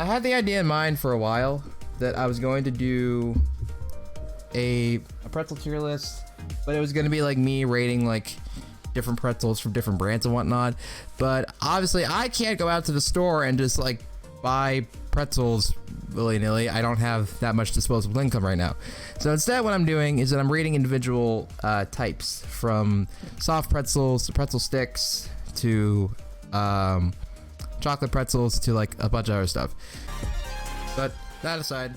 I had the idea in mind for a while that I was going to do a pretzel tier list, but it was going to be like me rating like different pretzels from different brands and whatnot. But obviously I can't go out to the store and just like buy pretzels willy-nilly. I don't have that much disposable income right now. So instead what I'm doing is that I'm rating individual types, from soft pretzels to pretzel sticks to chocolate pretzels to like a bunch of other stuff. But that aside,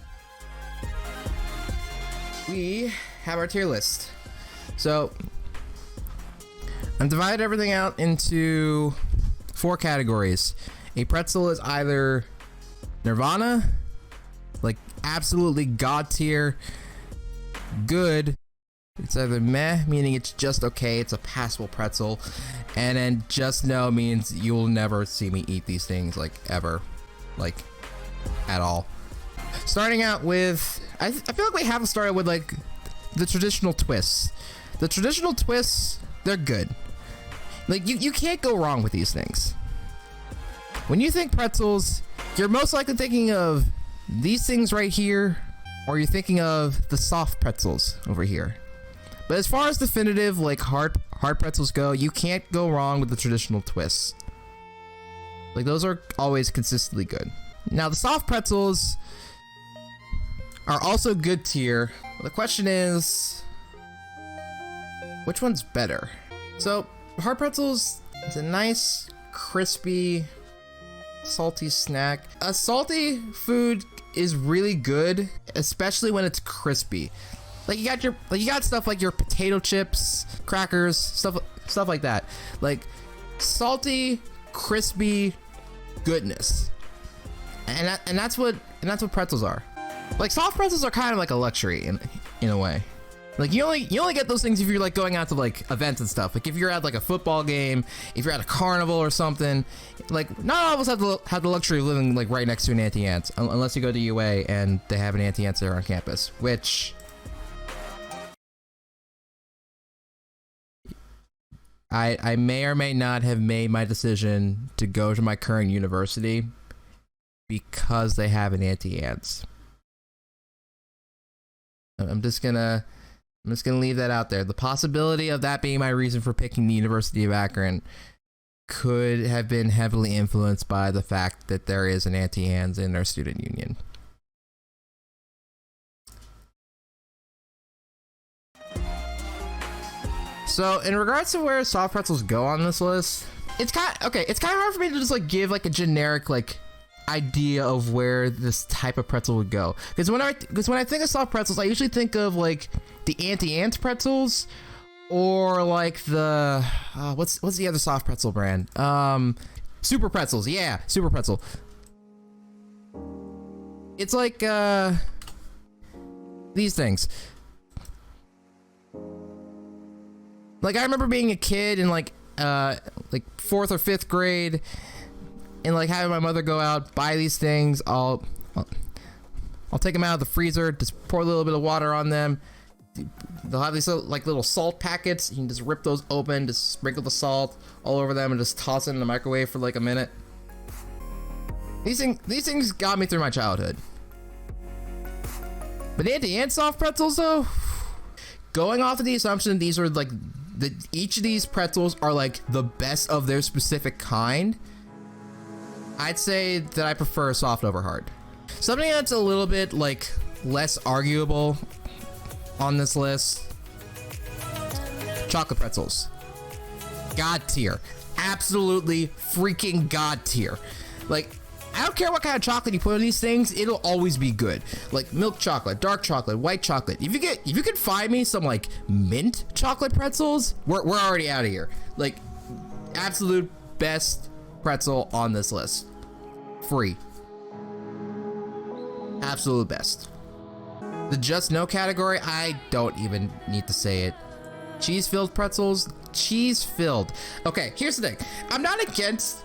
we have our tier list. So I've divided everything out into 4 categories. A pretzel is either Nirvana, like absolutely god tier, good, it's either meh, meaning it's just okay, it's a passable pretzel, and then just no means you'll never see me eat these things like ever, like at all. Starting out with, I feel like we haven't started with like the traditional twists. The traditional twists, they're good. Like you can't go wrong with these things. When you think pretzels, you're most likely thinking of these things right here, or you're thinking of the soft pretzels over here. But as far as definitive like hard pretzels go, you can't go wrong with the traditional twists. Like those are always consistently good. Now the soft pretzels are also good tier. The question is, which one's better? So hard pretzels is a nice, crispy, salty snack. A salty food is really good, especially when it's crispy. Like you got stuff like your potato chips, crackers, stuff like that. Like salty, crispy goodness. And that's what pretzels are. Like soft pretzels are kind of like a luxury in a way. Like you only get those things if you're like going out to like events and stuff. Like if you're at like a football game, if you're at a carnival or something. Like not all of us have the luxury of living like right next to an Auntie Anne's, unless you go to UA and they have an Auntie Anne's there on campus, which I may or may not have made my decision to go to my current university because they have an Auntie Anne's. I'm just gonna leave that out there. The possibility of that being my reason for picking the University of Akron could have been heavily influenced by the fact that there is an Auntie Anne's in our student union. So in regards to where soft pretzels go on this list, it's kind of hard for me to just like give like a generic like idea of where this type of pretzel would go, because when I think of soft pretzels, I usually think of like the Auntie Anne's pretzels, or like the what's the other soft pretzel brand? Super Pretzels. Yeah, Super Pretzel. It's like these things. Like I remember being a kid in like 4th or 5th grade, and like having my mother go out, buy these things. I'll take them out of the freezer, just pour a little bit of water on them. They'll have these like little salt packets. You can just rip those open, just sprinkle the salt all over them, and just toss it in the microwave for like a minute. These things got me through my childhood. But Auntie Anne's soft pretzels though, going off of the assumption these are like each of these pretzels are like the best of their specific kind, I'd say that I prefer soft over hard. Something that's a little bit like less arguable on this list: chocolate pretzels. God tier. Absolutely freaking god tier. Like I don't care what kind of chocolate you put in these things, it'll always be good. Like milk chocolate, dark chocolate, white chocolate. If you could find me some like mint chocolate pretzels, we're already out of here. Like absolute best pretzel on this list. Free. Absolute best. The just no category, I don't even need to say it. Cheese-filled pretzels, cheese-filled. Okay, here's the thing. I'm not against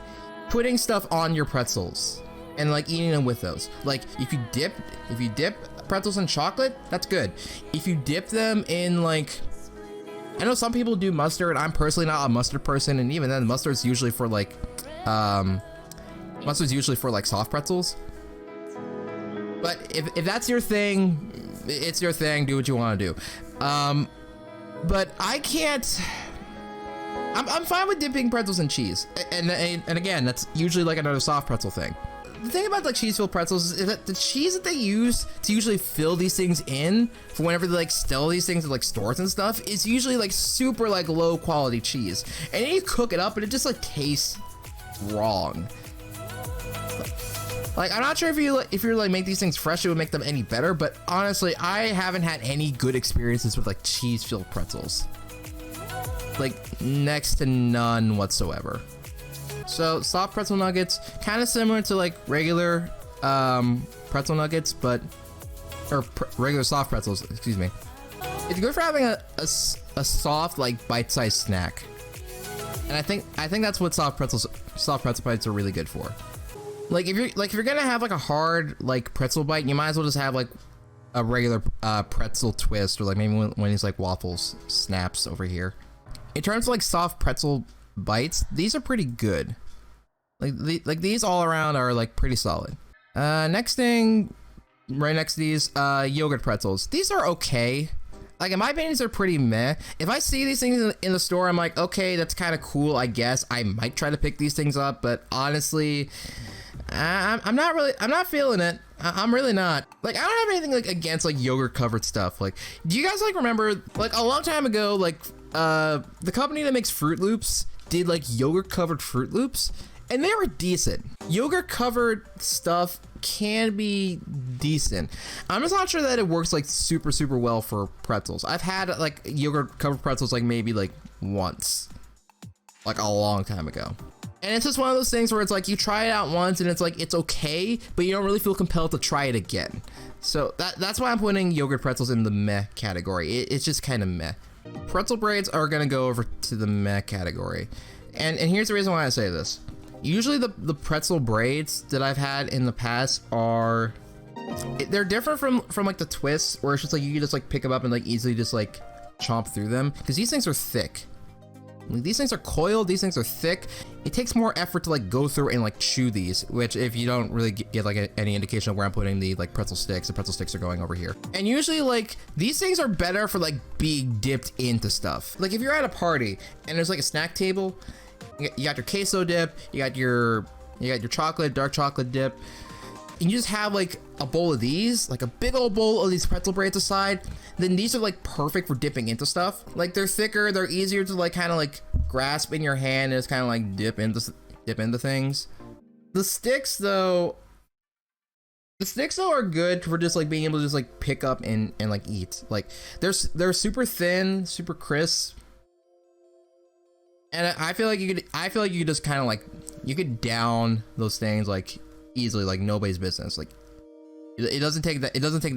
putting stuff on your pretzels and like eating them with those. Like if you dip pretzels in chocolate, that's good. If you dip them in like, I know some people do mustard. I'm personally not a mustard person, and even then mustard's usually for like soft pretzels. But if that's your thing, it's your thing. Do what you want to do. But I can't. I'm fine with dipping pretzels in cheese, and again, that's usually like another soft pretzel thing. The thing about like cheese-filled pretzels is that the cheese that they use to usually fill these things in for whenever they like sell these things at like stores and stuff is usually like super like low quality cheese, and then you cook it up and it just like tastes wrong. Like, I'm not sure if you're like make these things fresh, it would make them any better, but honestly, I haven't had any good experiences with like cheese-filled pretzels. Like, next to none whatsoever. So, soft pretzel nuggets, kind of similar to like regular pretzel nuggets, but regular soft pretzels, excuse me. It's good for having a soft like bite-sized snack, and I think that's what soft pretzel bites are really good for. Like if you're gonna have like a hard like pretzel bite, you might as well just have like a regular pretzel twist, or like maybe one of these like waffles snaps over here. In terms of like soft pretzel bites, these are pretty good. Like these all around are like pretty solid. Next thing, right next to these, yogurt pretzels. These are okay. Like, in my opinion, they're pretty meh. If I see these things in the store, I'm like, okay, that's kind of cool, I guess. I might try to pick these things up, but honestly, I'm not feeling it. I'm really not. Like, I don't have anything like against like yogurt covered stuff. Like, do you guys like remember like a long time ago, like the company that makes Fruit Loops did like yogurt covered Fruit Loops, and they were decent. Yogurt covered stuff can be decent. I'm just not sure that it works like super well for pretzels. I've had like yogurt covered pretzels like maybe like once, like a long time ago. And it's just one of those things where it's like you try it out once and it's like it's okay, but you don't really feel compelled to try it again. So that's why I'm putting yogurt pretzels in the meh category. It's just kind of meh. Pretzel braids are gonna go over to the meh category. And here's the reason why I say this. Usually the pretzel braids that I've had in the past are, they're different from like the twists, where it's just like you can just like pick them up and like easily just like chomp through them, because these things are thick. Like, these things are coiled, these things are thick. It takes more effort to like go through and like chew these, which if you don't really get like any indication of where I'm putting the like pretzel sticks, the pretzel sticks are going over here. And usually like these things are better for like being dipped into stuff. Like if you're at a party and there's like a snack table, you got your queso dip, you got your chocolate, dark chocolate dip, and you just have like a bowl of these, like a big old bowl of these pretzel braids aside, then these are like perfect for dipping into stuff. Like they're thicker, they're easier to like kind of like grasp in your hand and just kind of like dip into things. The sticks though are good for just like being able to just like pick up and like eat. Like they're super thin, super crisp. And I feel like you could just kind of like, you could down those things like easily, like nobody's business. Like it doesn't take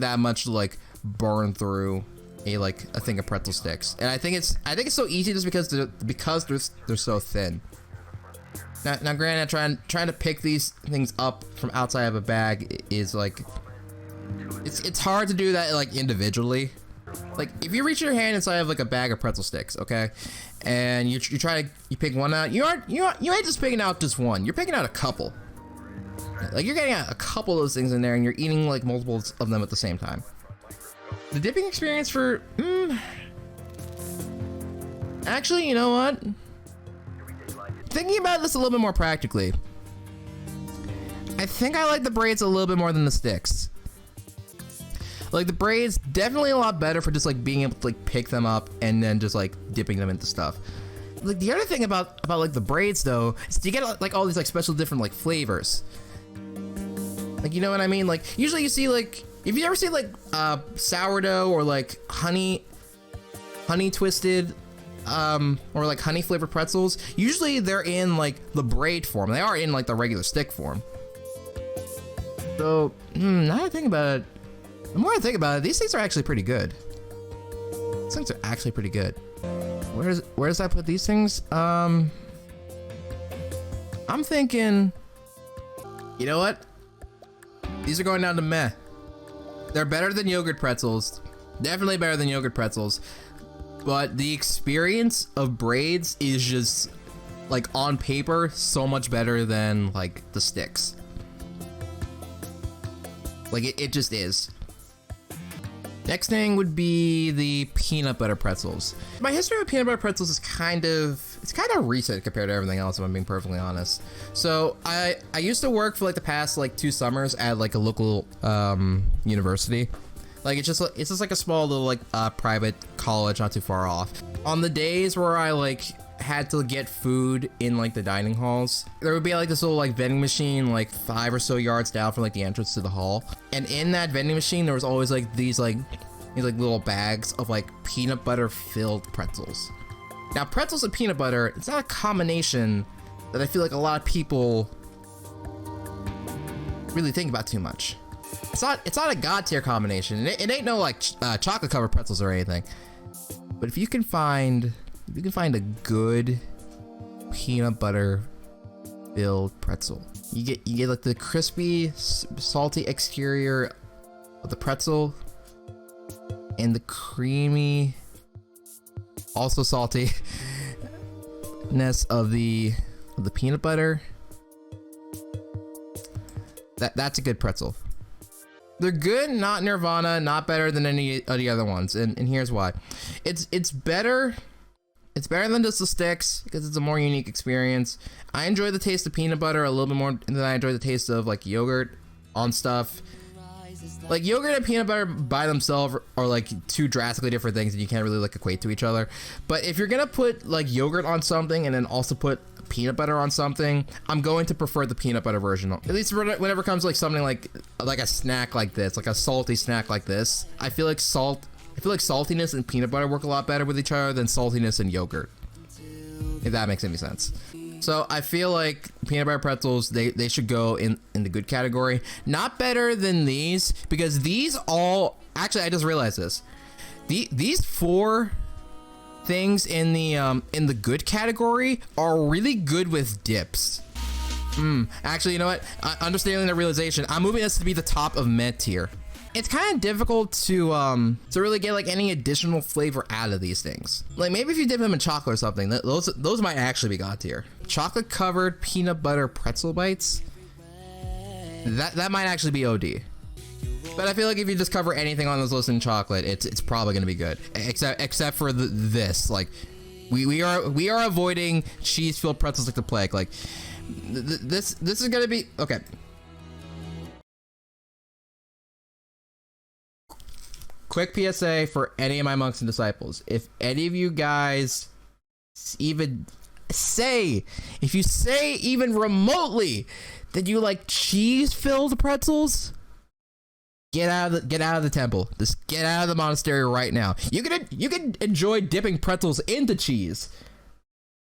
that much to like burn through a thing of pretzel sticks. And I think it's so easy just because they're so thin. Now granted, trying to pick these things up from outside of a bag is like, it's hard to do that like individually. Like if you reach your hand inside of like a bag of pretzel sticks, okay, and you pick one out, you ain't just picking out just one, you're picking out a couple. Like you're getting out a couple of those things in there and you're eating like multiples of them at the same time. The dipping experience for actually, you know what, thinking about this a little bit more practically, I think I like the braids a little bit more than the sticks. Like the braids, definitely a lot better for just like being able to like pick them up and then just like dipping them into stuff. Like the other thing about like the braids though, is you get like all these like special different like flavors. Like, you know what I mean? Like usually you see like, if you ever see like sourdough or like honey twisted or like honey flavored pretzels, usually they're in like the braid form. They are in like the regular stick form. So now that I think about it, the more I think about it, these things are actually pretty good. These things are actually pretty good. Where does that put these things? I'm thinking, you know what? These are going down to meh. They're better than yogurt pretzels. Definitely better than yogurt pretzels. But the experience of braids is just, like on paper, so much better than like the sticks. Like it just is. Next thing would be the peanut butter pretzels. My history with peanut butter pretzels is kind of recent compared to everything else, if I'm being perfectly honest. So I used to work for like the past like 2 summers at like a local university. Like it's just like a small little like private college not too far off. On the days where I like had to get food in like the dining halls, there would be like this little like vending machine like 5 or so yards down from like the entrance to the hall, and in that vending machine there was always like these little bags of like peanut butter filled pretzels. Now pretzels and peanut butter, it's not a combination that I feel like a lot of people really think about too much. It's not a god tier combination. It ain't no like chocolate covered pretzels or anything, but if you can find a good peanut butter filled pretzel, you get like the crispy, salty exterior of the pretzel and the creamy, also saltiness of the peanut butter. That's a good pretzel. They're good, not Nirvana, not better than any of the other ones, and here's why. It's better. It's better than just the sticks because it's a more unique experience. I enjoy the taste of peanut butter a little bit more than I enjoy the taste of like yogurt on stuff. Like yogurt and peanut butter by themselves are like 2 drastically different things and you can't really like equate to each other. But if you're gonna put like yogurt on something and then also put peanut butter on something, I'm going to prefer the peanut butter version. At least whenever it comes to like something like a snack like this, like a salty snack like this, I feel like saltiness and peanut butter work a lot better with each other than saltiness and yogurt, if that makes any sense. So I feel like peanut butter pretzels, they should go in the good category. Not better than these, because these all, actually I just realized this. These 4 things in the good category are really good with dips. Actually, you know what? Understanding the realization, I'm moving this to be the top of mid tier. It's kind of difficult to really get like any additional flavor out of these things. Like maybe if you dip them in chocolate or something, those might actually be god tier. Chocolate covered peanut butter pretzel bites, that might actually be OD. But I feel like if you just cover anything on this list in chocolate, it's probably gonna be good. Except for this, like we are avoiding cheese filled pretzels like the plague. Like this is gonna be okay. Quick PSA for any of my monks and disciples. If any of you guys even say even remotely that you like cheese-filled pretzels, get out of the temple. Just get out of the monastery right now. You can enjoy dipping pretzels into cheese,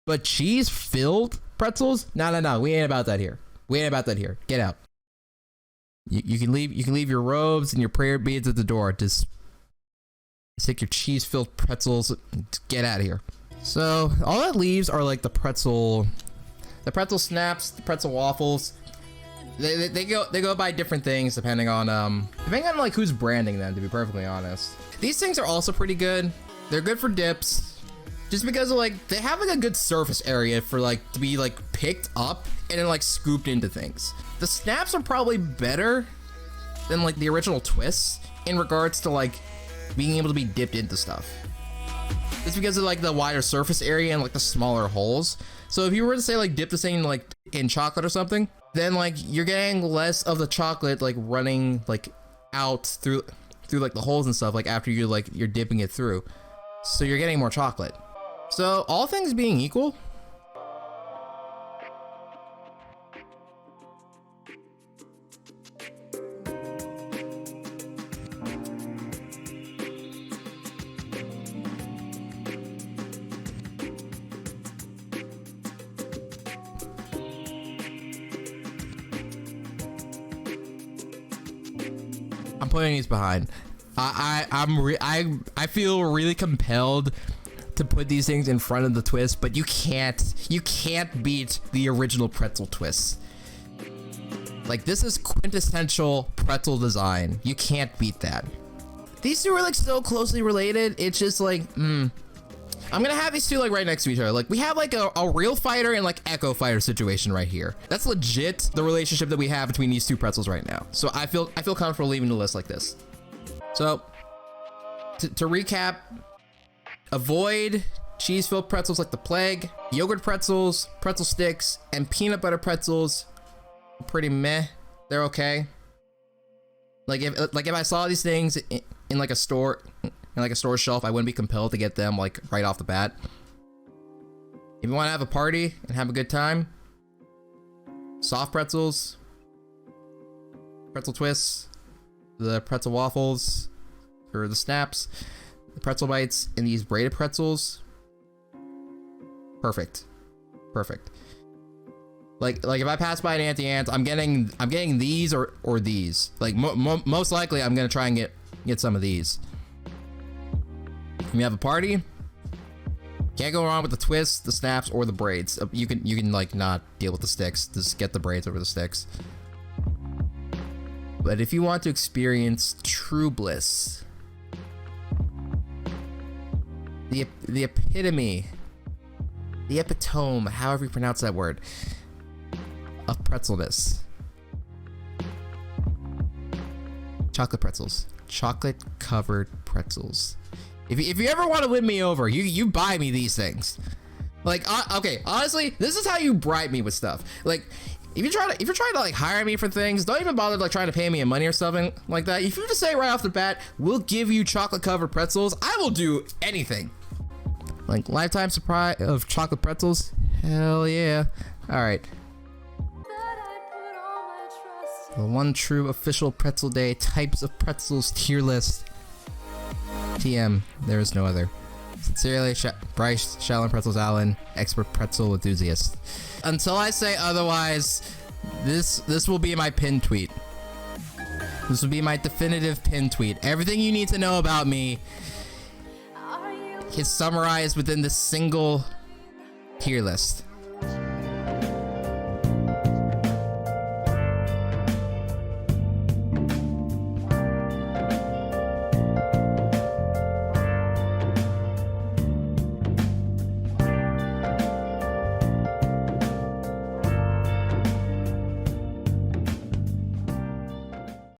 but cheese-filled pretzels? No. We ain't about that here. Get out. You can leave your robes and your prayer beads at the door. Just take your cheese-filled pretzels, get out of here. So all that leaves are like the pretzel snaps, the pretzel waffles. They go by different things depending on like who's branding them, to be perfectly honest. These things are also pretty good. They're good for dips, just because of like they have like a good surface area for like to be like picked up and then like scooped into things. The snaps are probably better than like the original twists in regards to like being able to be dipped into stuff. It's because of like the wider surface area and like the smaller holes. So if you were to say like dip this thing like in chocolate or something, then like you're getting less of the chocolate like running like out through like the holes and stuff like after you're dipping it through. So you're getting more chocolate. So all things being equal, I'm putting these behind. I feel really compelled to put these things in front of the twist, but you can't beat the original pretzel twists. Like this is quintessential pretzel design. You can't beat that. These two are like so closely related. It's just like, I'm gonna have these two like right next to each other. Like we have like a real fighter and like echo fighter situation right here. That's legit the relationship that we have between these two pretzels right now. So I feel comfortable leaving the list like this. So to recap, avoid cheese-filled pretzels like the plague. Yogurt pretzels, pretzel sticks, and peanut butter pretzels are pretty meh. They're okay. Like if I saw these things in like a store, in like a store shelf, I wouldn't be compelled to get them like right off the bat. If you want to have a party and have a good time, soft pretzels, pretzel twists, the pretzel waffles, or the snaps, the pretzel bites, and these braided pretzels. Perfect. Like if I pass by an Auntie Anne's, I'm getting these or these. Like most likely, I'm gonna try and get some of these. If you have a party, can't go wrong with the twists, the snaps, or the braids. You can like not deal with the sticks. Just get the braids over the sticks. But if you want to experience true bliss, the epitome, the epitome, however you pronounce that word, of pretzelness. Chocolate pretzels. Chocolate covered pretzels. If you ever want to win me over, you buy me these things. Like, okay, honestly, this is how you bribe me with stuff. Like, if you're trying to like hire me for things, don't even bother like trying to pay me money or something like that. If you just say right off the bat, we'll give you chocolate covered pretzels, I will do anything. Like lifetime supply of chocolate pretzels? Hell yeah. Alright. The one true official Pretzel Day types of pretzels tier list. TM, there is no other. Sincerely, Bryce, ShaolinPretzels Allen, expert pretzel enthusiast. Until I say otherwise, this will be my pinned tweet. This will be my definitive pinned tweet. Everything you need to know about me is summarized within this single tier list.